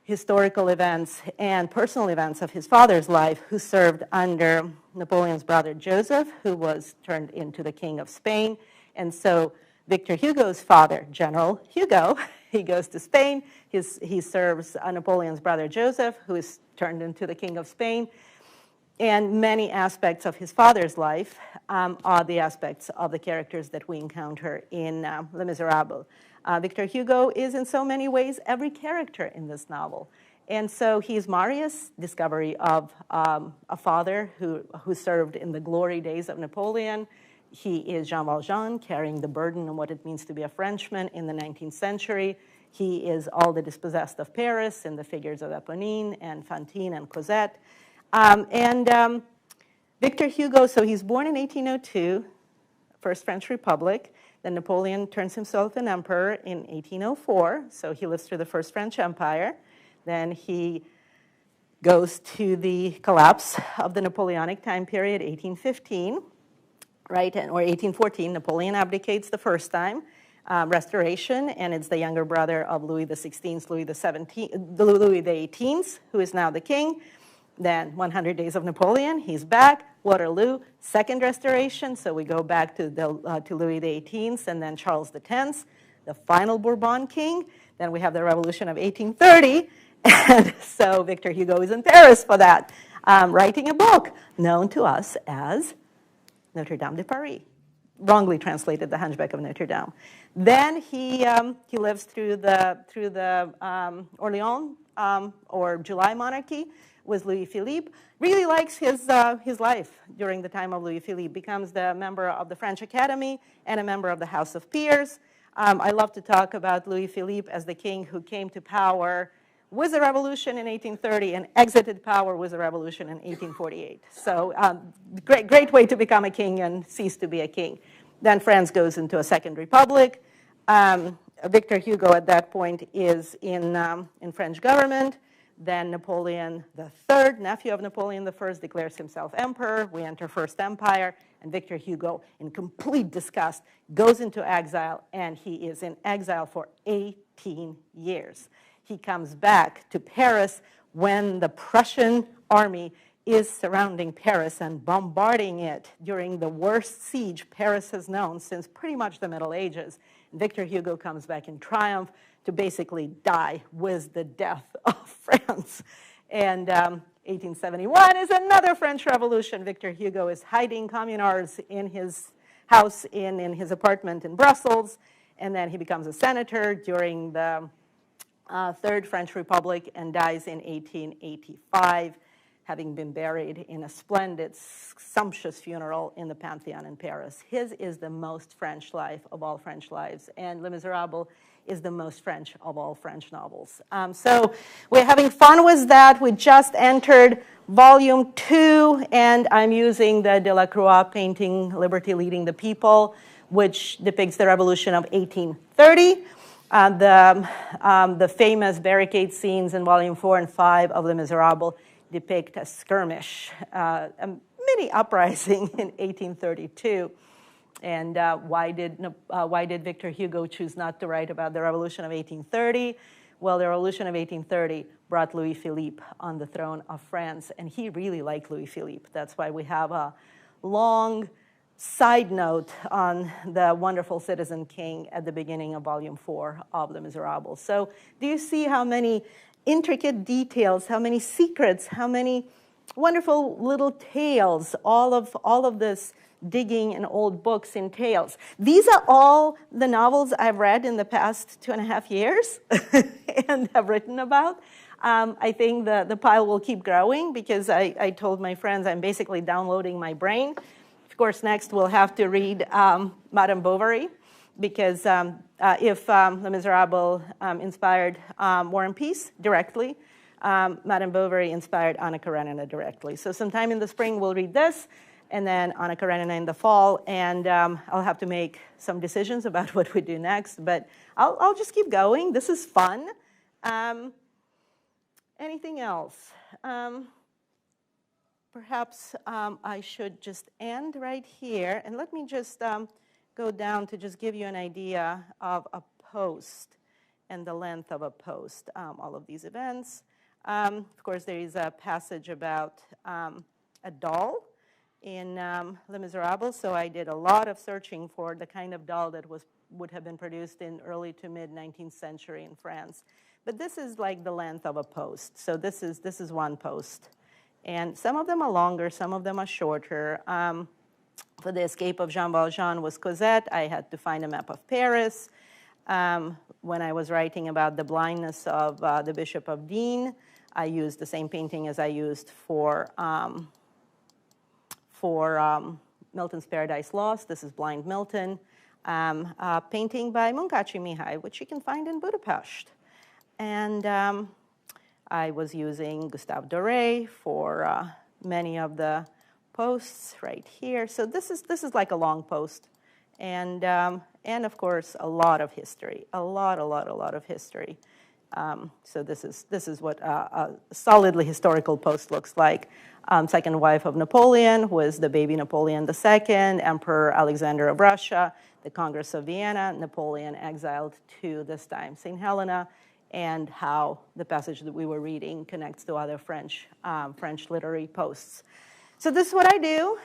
historical events and personal events of his father's life, who served under Napoleon's brother Joseph, who was turned into the King of Spain. And so Victor Hugo's father, General Hugo, he goes to Spain. He serves Napoleon's brother Joseph, who is turned into the King of Spain. And many aspects of his father's life are the aspects of the characters that we encounter in Les Misérables. Victor Hugo is in so many ways every character in this novel. And so he's Marius, discovery of a father who served in the glory days of Napoleon. He is Jean Valjean, carrying the burden of what it means to be a Frenchman in the 19th century. He is all the dispossessed of Paris in the figures of Eponine and Fantine and Cosette. Victor Hugo, so he's born in 1802, First French Republic. Then Napoleon turns himself an emperor in 1804, so he lives through the First French Empire. Then he goes to the collapse of the Napoleonic time period, 1815, right, or 1814. Napoleon abdicates the first time, Restoration, and it's the younger brother of Louis XVI, Louis XVIII, who is now the king. Then 100 Days of Napoleon, he's back. Waterloo, Second Restoration, so we go back to Louis XVIII, and then Charles X, the final Bourbon king. Then we have the Revolution of 1830, and so Victor Hugo is in Paris for that, writing a book known to us as Notre Dame de Paris, wrongly translated The Hunchback of Notre Dame. Then he lives through the Orleans or July monarchy with Louis Philippe. Really likes his life during the time of Louis Philippe. Becomes the member of the French Academy and a member of the House of Peers. I love to talk about Louis Philippe as the king who came to power with a revolution in 1830 and exited power with a revolution in 1848. So great way to become a king and cease to be a king. Then France goes into a second republic. Victor Hugo at that point is in French government. Then Napoleon III, nephew of Napoleon I, declares himself emperor. We enter First Empire, and Victor Hugo, in complete disgust, goes into exile, and he is in exile for 18 years. He comes back to Paris when the Prussian army is surrounding Paris and bombarding it during the worst siege Paris has known since pretty much the Middle Ages. Victor Hugo comes back in triumph to basically die with the death of France. And 1871 is another French Revolution. Victor Hugo is hiding communards in his house, in his apartment in Brussels, and then he becomes a senator during the Third French Republic and dies in 1885, having been buried in a splendid, sumptuous funeral in the Pantheon in Paris. His is the most French life of all French lives, and Les Misérables is the most French of all French novels. So we're having fun with that. We just entered volume 2, and I'm using the Delacroix painting, Liberty Leading the People, which depicts the revolution of 1830. The famous barricade scenes in volume 4 and 5 of Les Misérables depict a skirmish, a mini uprising in 1832. And why did Victor Hugo choose not to write about the Revolution of 1830? Well, the Revolution of 1830 brought Louis Philippe on the throne of France, and he really liked Louis Philippe. That's why we have a long side note on the wonderful citizen king at the beginning of volume 4 of Les Misérables. So do you see how many intricate details, how many secrets, how many wonderful little tales all of this digging in old books entails? These are all the novels I've read in the past 2.5 years and have written about. I think the pile will keep growing because I told my friends I'm basically downloading my brain. Of course, next we'll have to read Madame Bovary, because if Les Misérables inspired War and Peace directly, Madame Bovary inspired Anna Karenina directly. So sometime in the spring we'll read this, and then Anna Karenina in the fall, and I'll have to make some decisions about what we do next, but I'll just keep going. This is fun. Anything else? Perhaps I should just end right here, and let me just go down to just give you an idea of a post and the length of a post, all of these events. Of course, there is a passage about a doll in Les Misérables, so I did a lot of searching for the kind of doll that would have been produced in early to mid-19th century in France. But this is like the length of a post, so this is one post. And some of them are longer, some of them are shorter. For the escape of Jean Valjean was Cosette, I had to find a map of Paris. When I was writing about the blindness of the Bishop of Digne, I used the same painting as I used for Milton's Paradise Lost. This is Blind Milton, a painting by Munkaci Mihály, which you can find in Budapest. And I was using Gustave Doré for many of the posts right here. So this is like a long post, and of course a lot of history, a lot of history. So this is what a solidly historical post looks like. Second wife of Napoleon was the baby Napoleon II, Emperor Alexander of Russia, the Congress of Vienna, Napoleon exiled to this time St. Helena, and how the passage that we were reading connects to other French literary posts. So this is what I do,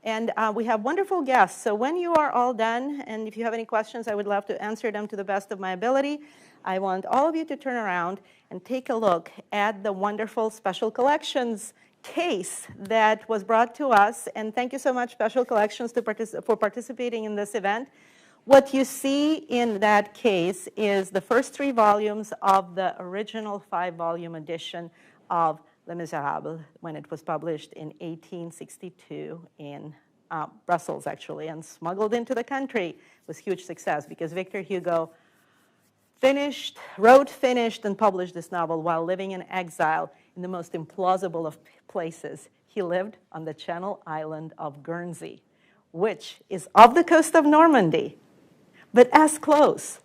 and we have wonderful guests. So when you are all done, and if you have any questions, I would love to answer them to the best of my ability. I want all of you to turn around and take a look at the wonderful Special Collections case that was brought to us, and thank you so much, Special Collections, for participating in this event. What you see in that case is the first 3 volumes of the original 5-volume edition of Les Misérables when it was published in 1862 in Brussels, actually, and smuggled into the country. It was huge success because Victor Hugo wrote, finished, and published this novel while living in exile in the most implausible of places. He lived on the Channel Island of Guernsey, which is off the coast of Normandy, but as close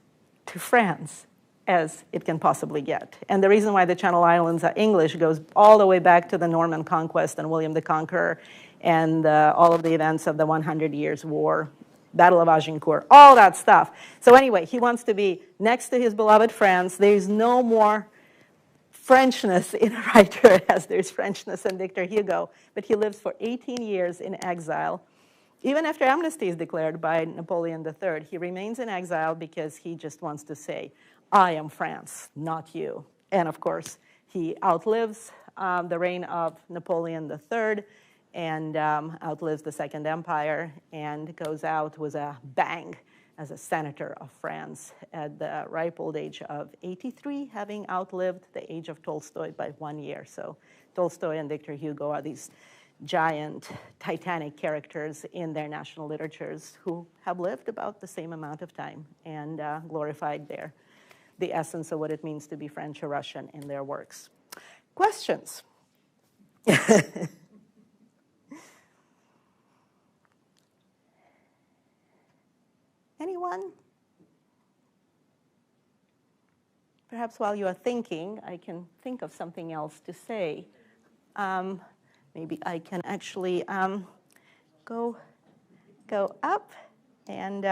to France as it can possibly get. And the reason why the Channel Islands are English goes all the way back to the Norman Conquest and William the Conqueror and all of the events of the 100 Years' War, Battle of Agincourt, all that stuff. So anyway, he wants to be next to his beloved France. There's no more Frenchness in a writer as there's Frenchness in Victor Hugo, but he lives for 18 years in exile. Even after amnesty is declared by Napoleon III, he remains in exile because he just wants to say, I am France, not you. And of course, he outlives the reign of Napoleon III and outlives the Second Empire and goes out with a bang as a senator of France at the ripe old age of 83, having outlived the age of Tolstoy by 1 year. So Tolstoy and Victor Hugo are these giant, titanic characters in their national literatures who have lived about the same amount of time and glorified the essence of what it means to be French or Russian in their works. Questions? Anyone? Perhaps while you are thinking, I can think of something else to say. Maybe I can actually go up. And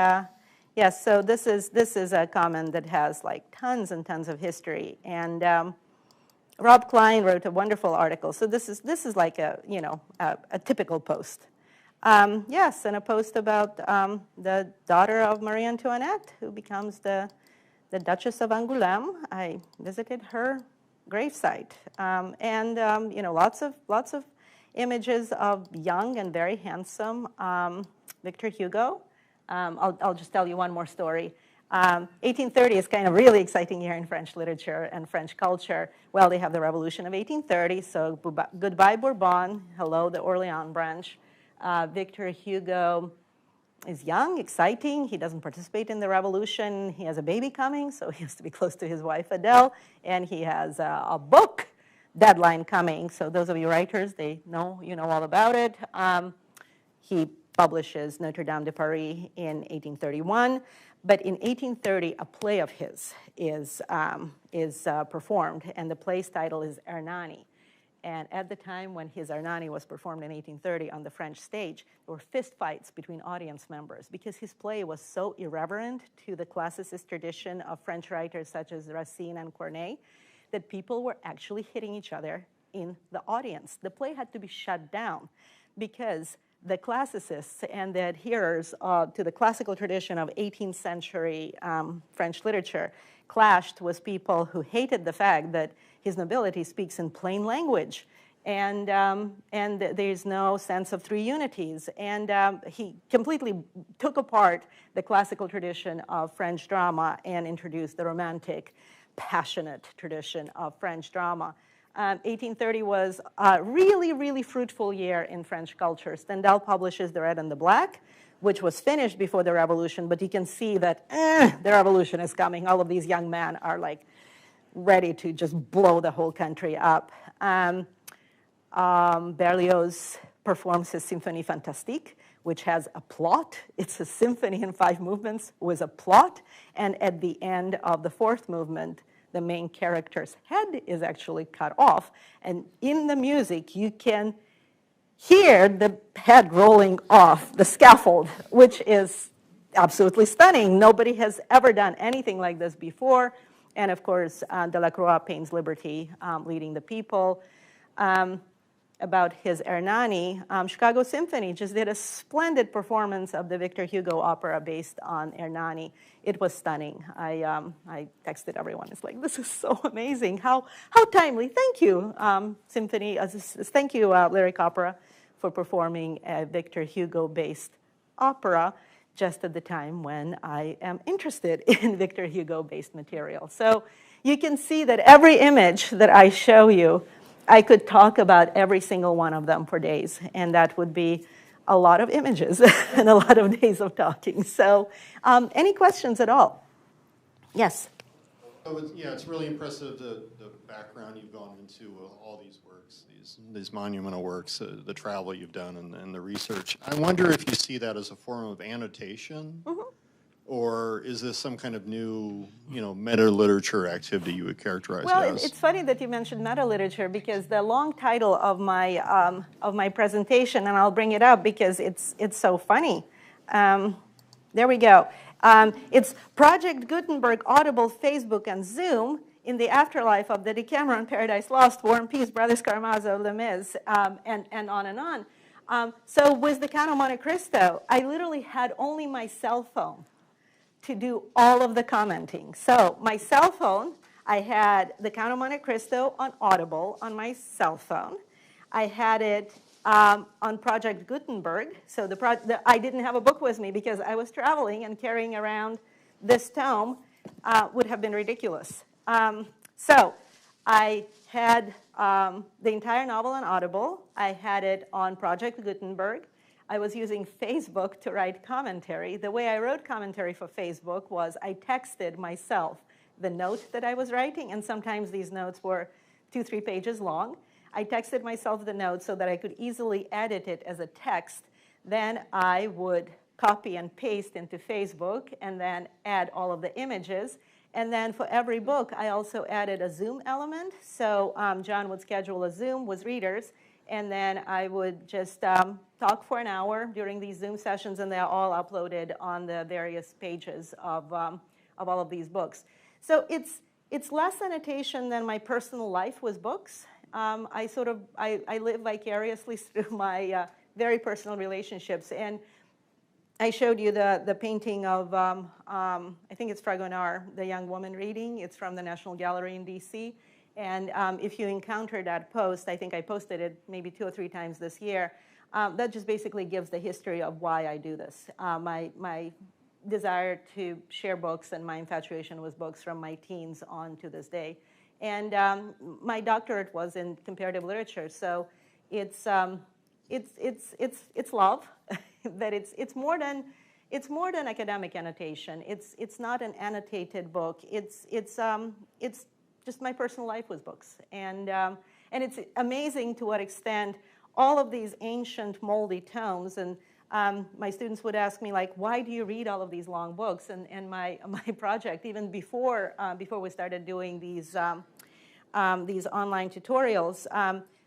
yes, so this is a comment that has like tons and tons of history. And Rob Klein wrote a wonderful article. So this is like a typical post. Yes, and a post about the daughter of Marie Antoinette, who becomes the Duchess of Angoulême. I visited her gravesite, and lots of images of young and very handsome Victor Hugo. I'll just tell you one more story. 1830 is kind of really exciting year in French literature and French culture. Well, they have the Revolution of 1830, so goodbye Bourbon, hello the Orléans branch. Victor Hugo is young, exciting. He doesn't participate in the revolution. He has a baby coming, so he has to be close to his wife, Adele. And he has a book deadline coming. So those of you writers, you know all about it. He publishes Notre Dame de Paris in 1831. But in 1830, a play of his is performed, and the play's title is Hernani. And at the time when his Hernani was performed in 1830 on the French stage, there were fistfights between audience members because his play was so irreverent to the classicist tradition of French writers such as Racine and Corneille that people were actually hitting each other in the audience. The play had to be shut down because the classicists and the adherers to the classical tradition of 18th century French literature clashed with people who hated the fact that his nobility speaks in plain language, and there's no sense of three unities. And he completely took apart the classical tradition of French drama and introduced the romantic, passionate tradition of French drama. 1830 was a really, really fruitful year in French culture. Stendhal publishes The Red and the Black, which was finished before the revolution, but you can see that the revolution is coming. All of these young men are like ready to just blow the whole country up. Berlioz performs his Symphonie Fantastique, which has a plot. It's a symphony in 5 movements with a plot, and at the end of the 4th movement, the main character's head is actually cut off, and in the music, you can hear the head rolling off the scaffold, which is absolutely stunning. Nobody has ever done anything like this before. And of course, Delacroix paints Liberty, leading the people. About his Hernani, Chicago Symphony just did a splendid performance of the Victor Hugo opera based on Hernani. It was stunning. I texted everyone. It's like, this is so amazing. How timely. Thank you, Symphony. Thank you, Lyric Opera, for performing a Victor Hugo-based opera just at the time when I am interested in Victor Hugo-based material. So you can see that every image that I show you, I could talk about every single one of them for days, and that would be a lot of images and a lot of days of talking. So any questions at all? Yes? So it's really impressive the background you've gone into all these works, these monumental works, the travel you've done and the research. I wonder if you see that as a form of annotation, Or is this some kind of new, meta-literature activity you would characterize Well, as? it's funny that you mentioned meta-literature because the long title of my presentation, and I'll bring it up because it's so funny. There we go. It's Project Gutenberg, Audible, Facebook, and Zoom in the afterlife of the Decameron, Paradise Lost, War and Peace, Brothers Karamazov, Les Mis, and on and on. So with the Count of Monte Cristo, I literally had only my cell phone to do all of the commenting. So my cell phone, I had the Count of Monte Cristo on Audible on my cell phone. I had it on Project Gutenberg. So I didn't have a book with me because I was traveling, and carrying around this tome would have been ridiculous. So I had the entire novel on Audible. I had it on Project Gutenberg. I was using Facebook to write commentary. The way I wrote commentary for Facebook was I texted myself the note that I was writing, and sometimes these notes were 2-3 pages long. I texted myself the note so that I could easily edit it as a text. Then I would copy and paste into Facebook and then add all of the images. And then for every book, I also added a Zoom element. So John would schedule a Zoom with readers, and then I would just talk for an hour during these Zoom sessions, and they're all uploaded on the various pages of all of these books. So it's less annotation than my personal life with books. I live vicariously through my very personal relationships. And I showed you the painting of, I think it's Fragonard, the young woman reading. It's from the National Gallery in DC. And if you encounter that post, I think I posted it maybe 2 or 3 times this year, that just basically gives the history of why I do this. My desire to share books and my infatuation with books from my teens on to this day. And my doctorate was in comparative literature, so it's love. That it's more than academic annotation. It's not an annotated book. It's just my personal life with books, and it's amazing to what extent all of these ancient moldy tomes. And my students would ask me, like, why do you read all of these long books? And my project, even before we started doing these online tutorials,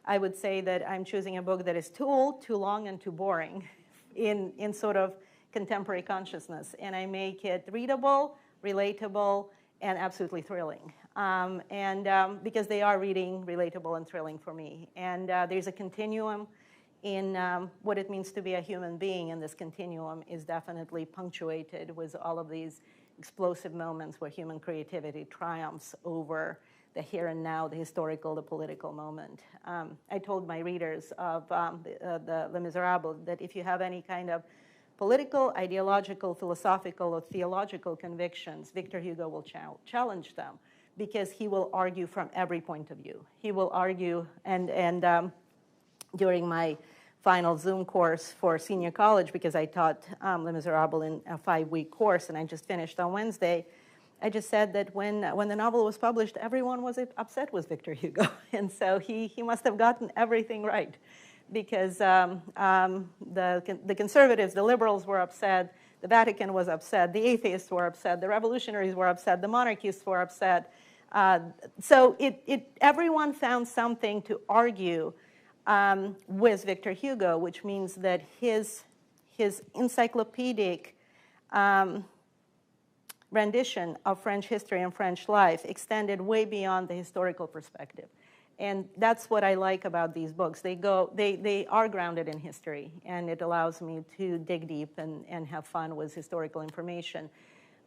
I would say that I'm choosing a book that is too old, too long, and too boring in sort of contemporary consciousness. And I make it readable, relatable, and absolutely thrilling. Because they are reading, relatable, and thrilling for me. And there's a continuum in what it means to be a human being, and this continuum is definitely punctuated with all of these explosive moments where human creativity triumphs over the here and now, the historical, the political moment. I told my readers of the Les Misérables that if you have any kind of political, ideological, philosophical, or theological convictions, Victor Hugo will challenge them, because he will argue from every point of view. He will argue, and during my final Zoom course for senior college, because I taught Les Misérables in a 5-week course, and I just finished on Wednesday, I just said that when the novel was published, everyone was upset with Victor Hugo. And so he must have gotten everything right, because the conservatives, the liberals were upset, the Vatican was upset, the atheists were upset, the revolutionaries were upset, the monarchists were upset. So everyone found something to argue with Victor Hugo, which means that his encyclopedic rendition of French history and French life extended way beyond the historical perspective. And that's what I like about these books. They are grounded in history, and it allows me to dig deep and have fun with historical information.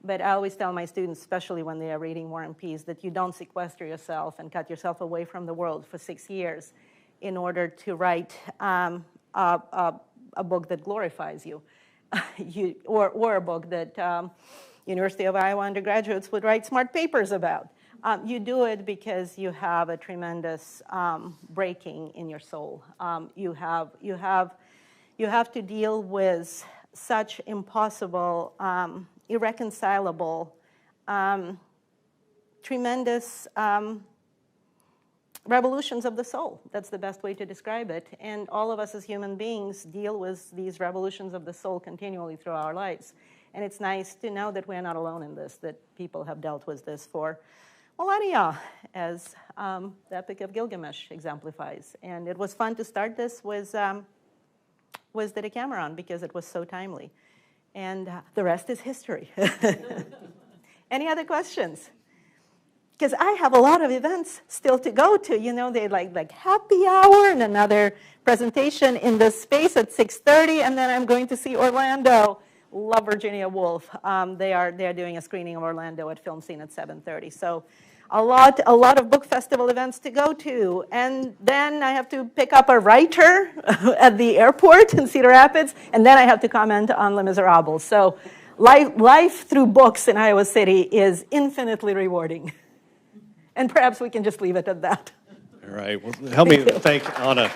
But I always tell my students, especially when they are reading War and Peace, that you don't sequester yourself and cut yourself away from the world for 6 years in order to write a book that glorifies you, or a book that University of Iowa undergraduates would write smart papers about. You do it because you have a tremendous breaking in your soul. You have to deal with such impossible, irreconcilable, tremendous revolutions of the soul. That's the best way to describe it. And all of us as human beings deal with these revolutions of the soul continually through our lives. And it's nice to know that we're not alone in this, that people have dealt with this for millennia, as the Epic of Gilgamesh exemplifies. And it was fun to start this with the Decameron because it was so timely. And the rest is history. Any other questions? Because I have a lot of events still to go to. You know, they like happy hour and another presentation in the space at 6:30, and then I'm going to see Orlando. Love Virginia Woolf. They are doing a screening of Orlando at Film Scene at 7:30. So a lot of book festival events to go to. And then I have to pick up a writer at the airport in Cedar Rapids, and then I have to comment on Les Misérables. So life through books in Iowa City is infinitely rewarding. And perhaps we can just leave it at that. All right. Well, help me thank Anna.